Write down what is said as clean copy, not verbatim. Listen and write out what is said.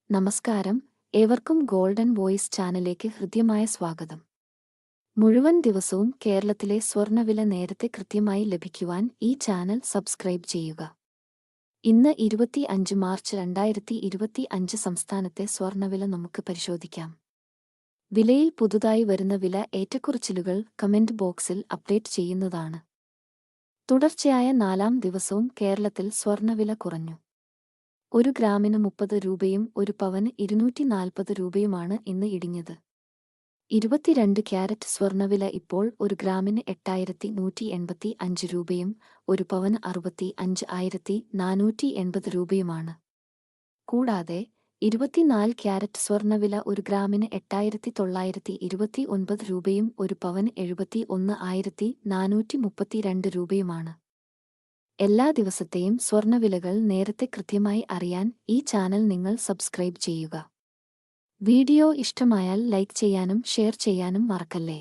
നമസ്കാരം, ഏവർക്കും golden voice ചാനലിലേക്ക് ഹൃദ്യമായ സ്വാഗതം. മുഴുവൻ ദിവസവും കേരളത്തിലെ സ്വർണ്ണവില നേരത്തെ കൃത്യമായി ലഭിക്കുവാൻ ഈ ചാനൽ സബ്സ്ക്രൈബ് ചെയ്യുക. ഇന്ന് 25 മാർച്ച് 2025 സംസ്ഥാനത്തെ സ്വർണ്ണവില നമുക്ക് പരിശോധിക്കാം. വിലയിൽ പുതുതായി വരുന്ന വില ഏറ്റക്കുറച്ചിലുകൾ കമന്റ് ബോക്സിൽ അപ്ഡേറ്റ് ചെയ്യുന്നതാണ്. തുടർച്ചയായ 4-ാം ദിവസവും കേരളത്തിൽ സ്വർണ്ണവില കുറഞ്ഞു. 1 ഗ്രാമിന് 30 രൂപയും 1 പവന് 240 രൂപയുമാണ് ഇന്ന് ഇടിഞ്ഞത്. 22 ക്യാരറ്റ് സ്വർണ്ണവില ഇപ്പോൾ 1 ഗ്രാമിന് 8185 രൂപയും 1 പവന് 65,480 രൂപയുമാണ്. കൂടാതെ 24 ക്യാരറ്റ് സ്വർണ്ണവില 1 ഗ്രാമിന് 8929 രൂപയും 1 പവന് 71,432 രൂപയുമാണ്. എല്ലാ ദിവസത്തെയും സ്വർണ്ണവിലകൾ നേരത്തെ കൃത്യമായി അറിയാൻ ഈ ചാനൽ നിങ്ങൾ സബ്സ്ക്രൈബ് ചെയ്യുക. വീഡിയോ ഇഷ്ടമായാൽ ലൈക്ക് ചെയ്യാനും ഷെയർ ചെയ്യാനും മറക്കല്ലേ.